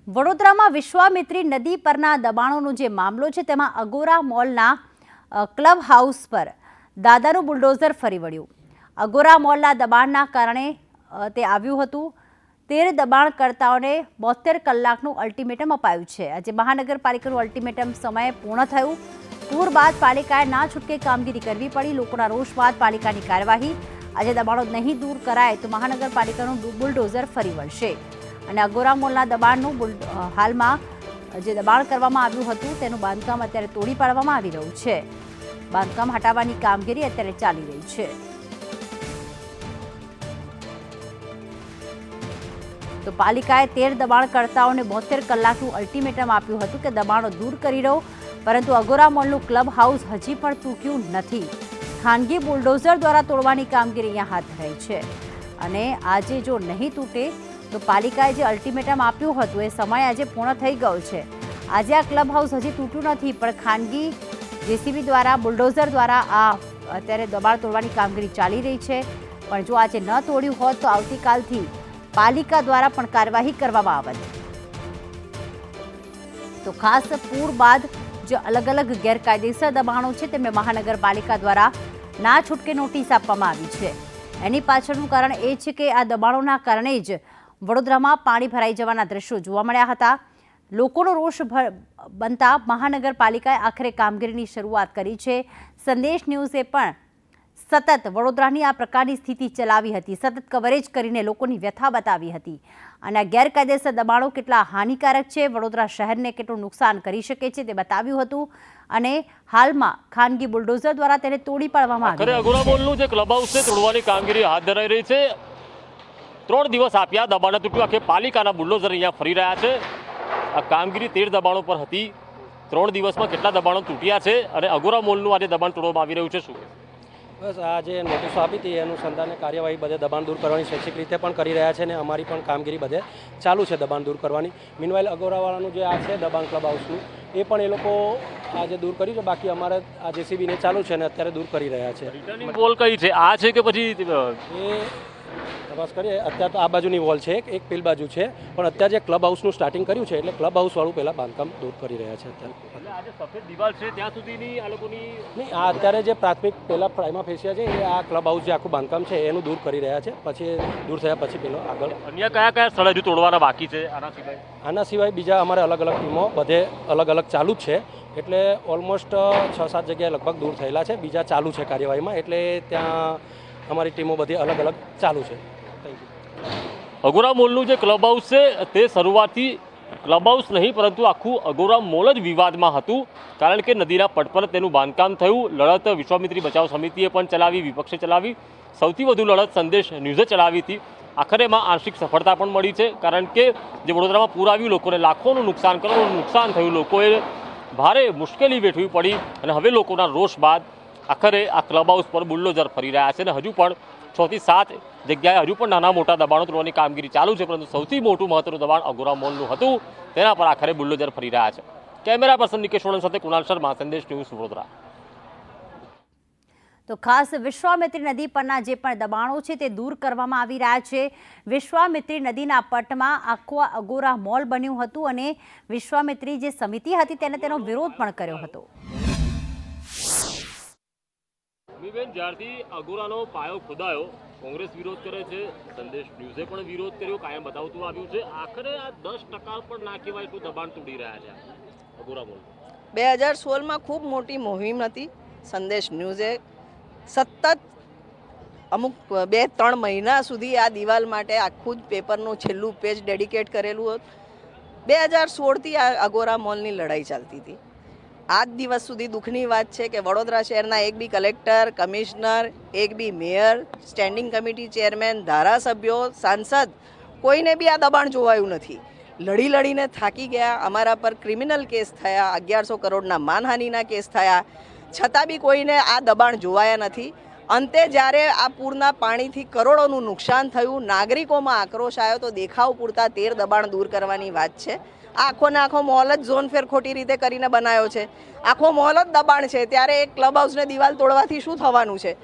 વડોદરામાં વિશ્વામિત્રી નદી પરના દબાણોનો જે મામલો છે તેમાં અગોરા મોલના ક્લબ હાઉસ પર દાદાનું બુલડોઝર ફરી વળ્યું। અગોરા મોલના દબાણના કારણે તે આવ્યું હતું। 13 દબાણકર્તાઓને 72 કલાકનું અલ્ટિમેટમ અપાયું છે। આજે મહાનગરપાલિકાનું અલ્ટિમેટમ સમયે પૂર્ણ થયું। પૂર બાદ પાલિકાએ ના છૂટકે કામગીરી કરવી પડી। લોકોના રોષ બાદ પાલિકાની કાર્યવાહી। આજે દબાણો નહીં દૂર કરાય તો મહાનગરપાલિકાનું બુલડોઝર ફરી વળશે અને અગોરા મોલના દબાણનું હાલમાં જે દબાણ કરવામાં આવ્યું હતું તેનું બાંધકામ અત્યારે તોડી પાડવામાં આવી રહ્યું છે। બાંધકામ હટાવવાની કામગીરી અત્યારે ચાલી રહી છે। તો પાલિકાએ 13 દબાણકર્તાઓને 72 કલાકનું અલ્ટિમેટમ આપ્યું હતું કે દબાણો દૂર કરી દો, પરંતુ અગોરા મોલનું ક્લબ હાઉસ હજી પણ તૂટ્યું નથી। ખાનગી બુલડોઝર દ્વારા તોડવાની કામગીરી અહીંયા હાથ ધરાઈ છે અને આજે જો નહીં તૂટે તો પાલિકાએ જે અલ્ટિમેટમ આપ્યું હતું એ સમય આજે પૂર્ણ થઈ ગયો છે। આજે આ ક્લબ હાઉસ હજી તૂટ્યું નથી, પણ ખાનગી જેસીબી દ્વારા બુલડોઝર દ્વારા આ અત્યારે દબાણ તોડવાની કામગીરી ચાલી રહી છે। પણ જો આજે ન તોડ્યું હોત તો આવતીકાલથી પાલિકા દ્વારા પણ કાર્યવાહી કરવામાં આવત। તો ખાસ પૂર બાદ જે અલગ અલગ ગેરકાયદેસર દબાણો છે તેમને મહાનગરપાલિકા દ્વારા ના છૂટકે નોટિસ આપવામાં આવી છે। એની પાછળનું કારણ એ છે કે આ દબાણોના કારણે જ વડોદરામાં પાણી ભરાઈ જવાના દ્રશ્યો જોવા મળ્યા હતા। લોકોનો રોષ બનતા મહાનગરપાલિકાએ આખરે કામગીરીની શરૂઆત કરી છે। સંદેશ ન્યૂઝે પણ સતત વડોદરાની આ પ્રકારની સ્થિતિ ચલાવી હતી, સતત કવરેજ કરીને લોકોની વ્યથા બતાવી હતી અને આ ગેરકાયદેસર દબાણો કેટલા હાનિકારક છે, વડોદરા શહેરને કેટલું નુકસાન કરી શકે છે તે બતાવ્યું હતું અને હાલમાં ખાનગી બુલડોઝર દ્વારા તેને તોડી પાડવામાં આવ્યું છે। અગોરા મોલનું જે ક્લબ હાઉસ છે તોડવાની કામગીરી હાથ ધરાઈ રહી છે। 3 દિવસ આપ્યા, દબાણ તૂટ્યું, આખે પાલિકાના બુલડોઝર અહીંયા ફરી રહ્યા છે। આ કામગીરી 13 દબાણો પર હતી। 3 દિવસમાં કેટલા દબાણો તૂટ્યા છે અને અગોરા મોલનું આજે દબાણ તોડવામાં આવી રહ્યું છે, શું? બસ આ જે નોટિસો આપી હતી એ અનુસંધાને કાર્યવાહી બધે દબાણ દૂર કરવાની શૈક્ષિક રીતે પણ કરી રહ્યા છે અને અમારી પણ કામગીરી બધે ચાલુ છે દબાણ દૂર કરવાની। મીનવાઇલ અગોરાવાળાનું જે આ છે દબાણ ક્લબ હાઉસનું એ પણ એ લોકો આજે દૂર કર્યું છે, બાકી અમારે આ જેસીબીને ચાલુ છે અને અત્યારે દૂર કરી રહ્યા છે। રિટર્નિંગ વોલ કઈ છે, આ છે કે પછી એ તપાસ કરીએ। અત્યારે તો આ બાજુની વોલ છે, એક પેલ બાજુ છે, પણ અત્યારે જે ક્લબ હાઉસનું સ્ટાર્ટિંગ કર્યું છે એટલે ક્લબ હાઉસવાળું પહેલાં બાંધકામ દૂર કરી રહ્યા છે અત્યારે। આજે સફેદ દિવાલ છે ત્યાં સુધીની આ લોકોની નહીં, આ અત્યારે જે પ્રાથમિક પહેલાં પ્રાઇમા ફેસિયા છે એ આ ક્લબ હાઉસ જે આખું બાંધકામ છે એનું દૂર કરી રહ્યા છે। પછી દૂર થયા પછી પેલો આગળ અન્ય કયા કયા સ્થળે હજુ તોડવાના બાકી છે આના સિવાય બીજા અમારે અલગ અલગ ટીમો બધે અલગ અલગ ચાલુ જ છે, એટલે ઓલમોસ્ટ 6-7 જગ્યાએ લગભગ દૂર થયેલા છે, બીજા ચાલુ છે કાર્યવાહીમાં, એટલે ત્યાં અમારી ટીમો બધી અલગ અલગ ચાલુ છે। અગોરા મોલનું જે ક્લબ હાઉસ છે તે શરૂઆતથી ક્લબ હાઉસ નહીં પરંતુ આખું અગોરા મોલ જ વિવાદમાં હતું, કારણ કે નદીના પટ પર તેનું બાંધકામ થયું। લડત વિશ્વામિત્રી બચાવ સમિતિએ પણ ચલાવી, વિપક્ષે ચલાવી, સૌથી વધુ લડત સંદેશ ન્યૂઝે ચલાવી હતી। આખરે એમાં આંશિક સફળતા પણ મળી છે, કારણ કે જે વડોદરામાં પૂર આવ્યું, લોકોને લાખોનું નુકસાન, કરોડોનું નુકસાન થયું, લોકોએ ભારે મુશ્કેલી વેઠવી પડી અને હવે લોકોના રોષ બાદ આખરે આ ક્લબ હાઉસ પર બુલડોઝર ફરી રહ્યા છે અને હજુ પણ 6 થી 7 જગ્યાએ હજુ પણ નાના મોટા દબાણો તોડવાની કામગીરી ચાલુ છે, પરંતુ સૌથી મોટું મહત્વનું દબાણ અગોરા મોલનું હતું, તેના પર આખરે બુલડોઝર ફરી રહ્યા છે। કેમેરા પર્સન નિકેશ વોળન સાથે કુણાલ શર્મા, સંદેશ ન્યૂઝ, વડોદરા। તો ખાસ વિશ્વામિત્રી નદી પરના જે પણ દબાણો છે તે દૂર કરવામાં આવી રહ્યા છે। વિશ્વામિત્રી નદીના પટમાં આખું અગોરા મોલ બન્યું હતું અને વિશ્વામિત્રી જે સમિતિ હતી તેને તેનો વિરોધ પણ કર્યો હતો। જ્યારથી અગોરાનો પાયો ખોદાયો, કોંગ્રેસ વિરોધ કરે છે, સંદેશ ન્યૂઝે પણ વિરોધ કર્યો, કાયમ બતાવતું આવ્યું છે, આખરે આ 10% પણ ના કહેવાય એટલું દબાણ તોડી રહ્યા છે અગોરા મોલ। 2016માં ખૂબ મોટી મુહિમ હતી, સંદેશ ન્યૂઝે સતત અમુક 2-3 મહિના સુધી આ દિવાલ માટે આખું જ પેપરનું છેલ્લું પેજ ડેડિકેટ કરેલું હતું। 2016થી આ અગોરા મોલની લડાઈ ચાલતી હતી। આજ દિવસ સુધી દુઃખની વાત છે કે વડોદરા શહેરના એક બી કલેક્ટર, કમિશનર, એક બી મેયર, સ્ટેન્ડિંગ કમિટી ચેરમેન, ધારાસભ્યો, સાંસદ, કોઈને બી આ દબાણ જોવાયું નથી। લડી લડીને થાકી ગયા, અમારા પર ક્રિમિનલ કેસ થયા, 1100 કરોડના માનહાનિના કેસ થયા, છતાં બી કોઈને આ દબાણ જોવાયા નથી। અંતે જ્યારે આ પૂરના પાણીથી કરોડોનું નુકસાન થયું, નાગરિકોમાં આક્રોશ આવ્યો તો દેખાવ પૂરતા 13 દબાણ દૂર કરવાની વાત છે। આખો ને આખો મોલ જ ઝોન ફેર ખોટી રીતે કરીને બનાવ્યો છે, આખો મોલ જ દબાણ છે, ત્યારે એક ક્લબ હાઉસને દિવાલ તોડવાથી શું થવાનું છે?